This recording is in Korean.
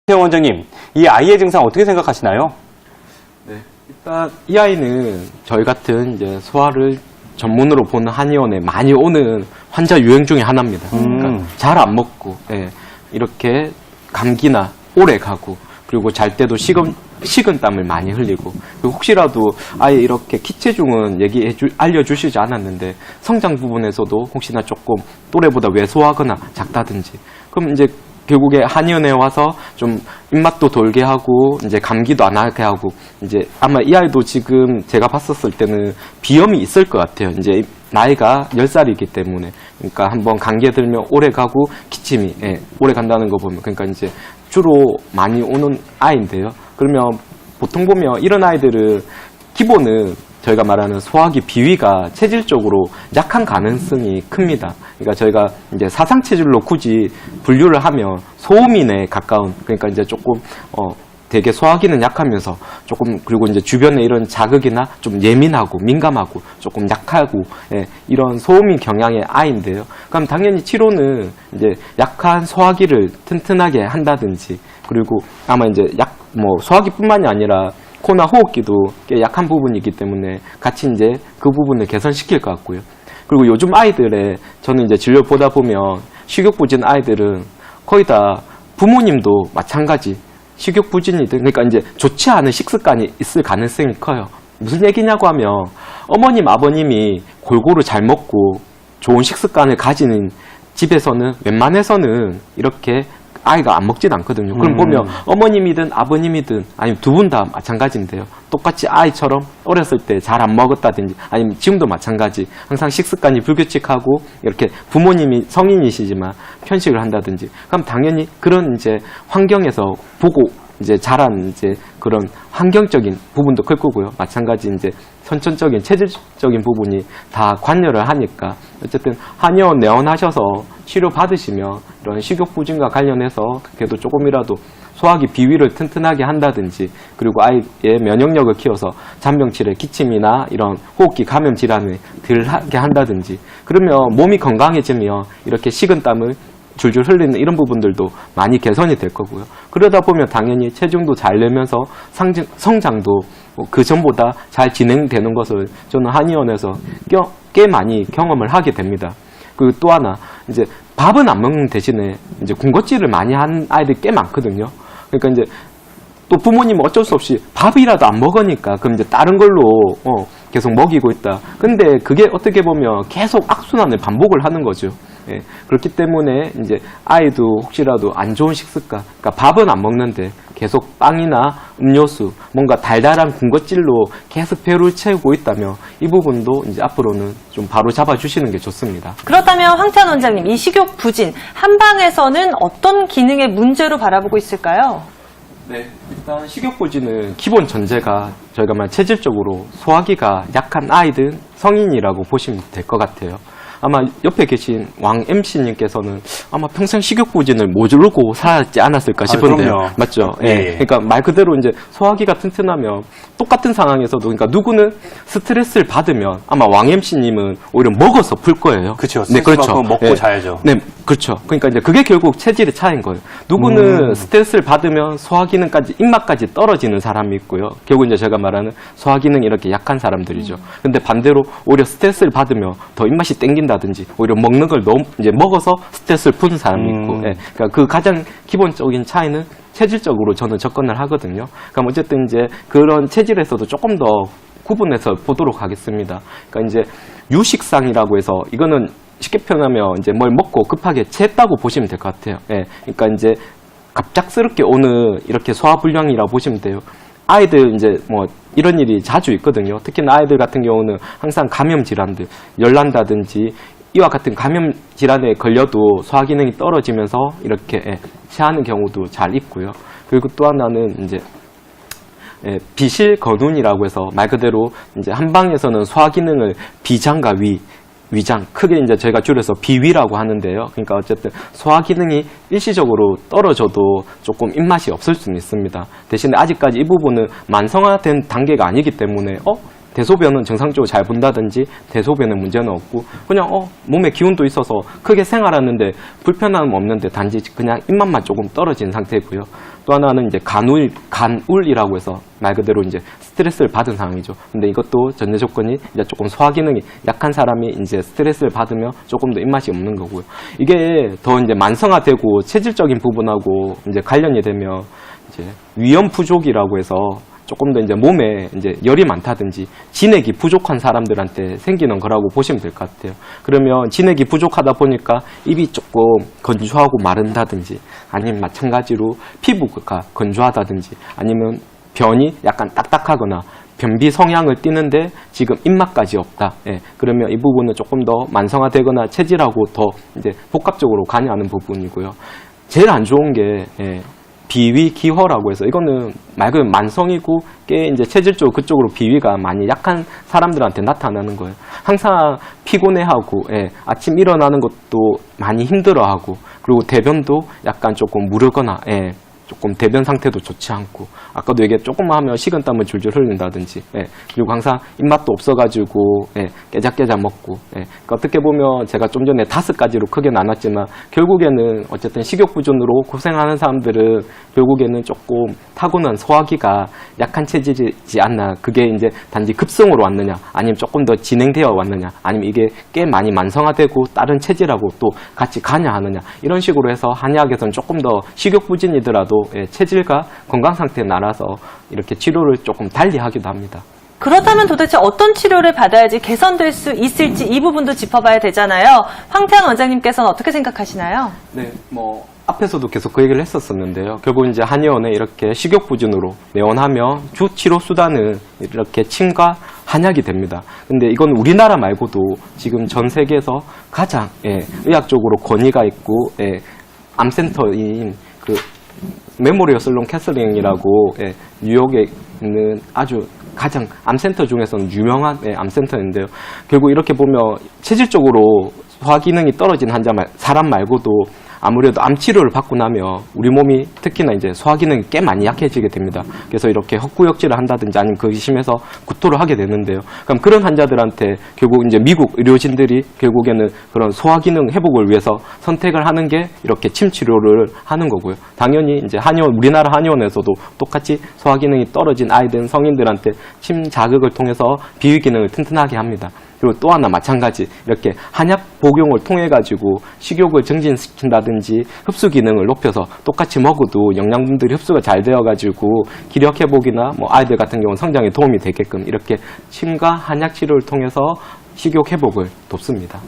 최영 원장님, 이 아이의 증상 어떻게 생각하시나요? 네, 일단 이 아이는 저희 같은 이제 소아를 전문으로 보는 한의원에 많이 오는 환자 유형 중에 하나입니다. 그러니까 잘 안 먹고, 예, 이렇게 감기나 오래 가고, 그리고 잘 때도 식은 땀을 많이 흘리고, 그리고 혹시라도 아예 이렇게 기체중은 알려주시지 않았는데 성장 부분에서도 혹시나 조금 또래보다 왜소하거나 작다든지, 그럼 이제 결국에 한의원에 와서 좀 입맛도 돌게 하고 이제 감기도 안 하게 하고, 이제 아마 이 아이도 지금 제가 봤었을 때는 비염이 있을 것 같아요. 이제 나이가 10살이기 때문에. 그러니까 한번 감기에 들면 오래 가고 기침이 오래 간다는 거 보면, 그러니까 이제 주로 많이 오는 아이인데요. 그러면 보통 보면 이런 아이들은 기본은 저희가 말하는 소화기 비위가 체질적으로 약한 가능성이 큽니다. 그러니까 저희가 이제 사상 체질로 굳이 분류를 하면 소음인에 가까운, 그러니까 이제 조금 되게 소화기는 약하면서 조금, 그리고 이제 주변에 이런 자극이나 좀 예민하고 민감하고 조금 약하고, 예, 이런 소음인 경향의 아이인데요. 그럼 당연히 치료는 이제 약한 소화기를 튼튼하게 한다든지, 그리고 아마 이제 소화기뿐만이 아니라 코나 호흡기도 꽤 약한 부분이기 때문에 같이 이제 그 부분을 개선시킬 것 같고요. 그리고 요즘 아이들의, 저는 이제 진료 보다 보면 식욕부진 아이들은 거의 다 부모님도 마찬가지 식욕부진이든, 그러니까 이제 좋지 않은 식습관이 있을 가능성이 커요. 무슨 얘기냐고 하면 어머님, 아버님이 골고루 잘 먹고 좋은 식습관을 가지는 집에서는 웬만해서는 이렇게 아이가 안 먹진 않거든요. 그럼 보면 어머님이든 아버님이든 아니면 두 분 다 마찬가지인데요. 똑같이 아이처럼 어렸을 때 잘 안 먹었다든지, 아니면 지금도 마찬가지 항상 식습관이 불규칙하고 이렇게 부모님이 성인이시지만 편식을 한다든지, 그럼 당연히 그런 이제 환경에서 보고 이제 자란 이제 그런 환경적인 부분도 클 거고요. 마찬가지 이제 선천적인 체질적인 부분이 다 관여를 하니까, 어쨌든 한의원 내원하셔서 치료 받으시면 이런 식욕부진과 관련해서 그래도 조금이라도 소화기 비위를 튼튼하게 한다든지, 그리고 아이의 면역력을 키워서 잔병치레, 기침이나 이런 호흡기 감염 질환을 덜 하게 한다든지, 그러면 몸이 건강해지면 이렇게 식은땀을 줄줄 흘리는 이런 부분들도 많이 개선이 될 거고요. 그러다 보면 당연히 체중도 잘 내면서 성장도 그 전보다 잘 진행되는 것을 저는 한의원에서 꽤 많이 경험을 하게 됩니다. 그리고 또 하나, 이제 밥은 안 먹는 대신에 이제 군것질을 많이 한 아이들이 꽤 많거든요. 그러니까 이제 또 부모님은 어쩔 수 없이 밥이라도 안 먹으니까 그럼 이제 다른 걸로 계속 먹이고 있다. 근데 그게 어떻게 보면 계속 악순환을 반복을 하는 거죠. 예, 그렇기 때문에 이제 아이도 혹시라도 안 좋은 식습관, 그러니까 밥은 안 먹는데 계속 빵이나 음료수, 뭔가 달달한 군것질로 계속 배를 채우고 있다면 이 부분도 이제 앞으로는 좀 바로 잡아주시는 게 좋습니다. 그렇다면 황태환 원장님, 이 식욕 부진 한방에서는 어떤 기능의 문제로 바라보고 있을까요? 네, 일단 식욕부진은 기본 전제가 저희가 말 체질적으로 소화기가 약한 아이든 성인이라고 보시면 될 것 같아요. 아마 옆에 계신 왕 MC님께서는 아마 평생 식욕부진을 모르고 살았지 않았을까 싶은데요. 그럼요. 맞죠? 예, 예. 예. 그러니까 말 그대로 이제 소화기가 튼튼하면 똑같은 상황에서도, 그러니까 누구는 스트레스를 받으면 아마 왕 MC님은 오히려 먹어서 풀 거예요. 그렇죠. 네, 그렇죠. 먹고 예. 자야죠. 네, 그렇죠. 그러니까 이제 그게 결국 체질의 차이인 거예요. 누구는 스트레스를 받으면 소화기능까지, 입맛까지 떨어지는 사람이 있고요. 결국 이제 제가 말하는 소화기능이 이렇게 약한 사람들이죠. 근데 반대로 오히려 스트레스를 받으면 더 입맛이 땡긴다든지, 오히려 먹는 걸 너무 이제 먹어서 스트레스를 푸는 사람이 있고, 예. 그러니까 그 가장 기본적인 차이는 체질적으로 저는 접근을 하거든요. 그럼 어쨌든 이제 그런 체질에서도 조금 더 구분해서 보도록 하겠습니다. 그러니까 이제 유식상이라고 해서, 이거는 쉽게 표현하면 이제 뭘 먹고 급하게 체했다고 보시면 될 것 같아요. 예. 그러니까 이제 갑작스럽게 오는 이렇게 소화불량이라고 보시면 돼요. 아이들 이제 뭐 이런 일이 자주 있거든요. 특히나 아이들 같은 경우는 항상 감염 질환들, 열난다든지 이와 같은 감염 질환에 걸려도 소화기능이 떨어지면서 이렇게 체하는 경우도 잘 있고요. 그리고 또 하나는 이제 비실거눈이라고 해서 말 그대로 이제 한방에서는 소화기능을 비장과 위장, 크게 이제 저희가 줄여서 비위라고 하는데요. 그러니까 어쨌든 소화기능이 일시적으로 떨어져도 조금 입맛이 없을 수는 있습니다. 대신에 아직까지 이 부분은 만성화된 단계가 아니기 때문에 대소변은 정상적으로 잘 본다든지 대소변에 문제는 없고, 그냥 몸에 기운도 있어서 크게 생활하는데 불편함은 없는데 단지 그냥 입맛만 조금 떨어진 상태고요. 또 하나는 이제 간울이라고 해서 말 그대로 이제 스트레스를 받은 상황이죠. 근데 이것도 전제 조건이 이제 조금 소화 기능이 약한 사람이 이제 스트레스를 받으면 조금 더 입맛이 없는 거고요. 이게 더 이제 만성화되고 체질적인 부분하고 이제 관련이 되면 이제 위염 부족이라고 해서 조금 더 이제 몸에 이제 열이 많다든지 진액이 부족한 사람들한테 생기는 거라고 보시면 될 것 같아요. 그러면 진액이 부족하다 보니까 입이 조금 건조하고 마른다든지 아니면 마찬가지로 피부가 건조하다든지 아니면 변이 약간 딱딱하거나 변비 성향을 띠는데 지금 입맛까지 없다. 예, 그러면 이 부분은 조금 더 만성화되거나 체질하고 더 이제 복합적으로 관여하는 부분이고요. 제일 안 좋은 게 비위기화라고 해서 이거는 말 그대로 만성이고 꽤 이제 체질적으로 그쪽으로 비위가 많이 약한 사람들한테 나타나는 거예요. 항상 피곤해하고 아침 일어나는 것도 많이 힘들어하고 그리고 대변도 약간 조금 무르거나 조금 대변 상태도 좋지 않고 아까도 얘기했 조금만 하면 식은땀을 줄줄 흘린다든지 그리고 항상 입맛도 없어가지고 깨작깨작 먹고 그러니까 어떻게 보면 제가 좀 전에 5가지로 크게 나눴지만 결국에는 어쨌든 식욕부진으로 고생하는 사람들은 결국에는 조금 타고난 소화기가 약한 체질이지 않나. 그게 이제 단지 급성으로 왔느냐 아니면 조금 더 진행되어 왔느냐 아니면 이게 꽤 많이 만성화되고 다른 체질하고 또 같이 관여하느냐 이런 식으로 해서 한의학에서는 조금 더 식욕부진이더라도 체질과 건강 상태에 따라서 이렇게 치료를 조금 달리 하기도 합니다. 그렇다면 도대체 어떤 치료를 받아야지 개선될 수 있을지 이 부분도 짚어봐야 되잖아요. 황태환 원장님께서는 어떻게 생각하시나요? 네, 앞에서도 계속 그 얘기를 했었었는데요. 결국 이제 한의원에 이렇게 식욕부진으로 내원하면 주 치료 수단은 이렇게 침과 한약이 됩니다. 근데 이건 우리나라 말고도 지금 전 세계에서 가장 의학적으로 권위가 있고 암센터인 그 메모리얼 슬론 캐슬링이라고 뉴욕에 있는 아주 가장 암센터 중에서는 유명한 암센터인데요. 결국 이렇게 보면 체질적으로 소화 기능이 떨어진 사람 말고도 아무래도 암 치료를 받고 나면 우리 몸이 특히나 이제 소화 기능이 꽤 많이 약해지게 됩니다. 그래서 이렇게 헛구역질을 한다든지 아니면 그게 심해서 구토를 하게 되는데요. 그럼 그런 환자들한테 결국 이제 미국 의료진들이 결국에는 그런 소화 기능 회복을 위해서 선택을 하는 게 이렇게 침 치료를 하는 거고요. 당연히 이제 한의원, 우리나라 한의원에서도 똑같이 소화 기능이 떨어진 아이들, 성인들한테 침 자극을 통해서 비위 기능을 튼튼하게 합니다. 그리고 또 하나 마찬가지 이렇게 한약 복용을 통해 가지고 식욕을 증진시킨다든지 흡수 기능을 높여서 똑같이 먹어도 영양분들이 흡수가 잘 되어 가지고 기력 회복이나 아이들 같은 경우는 성장에 도움이 되게끔 이렇게 침과 한약 치료를 통해서 식욕 회복을 돕습니다.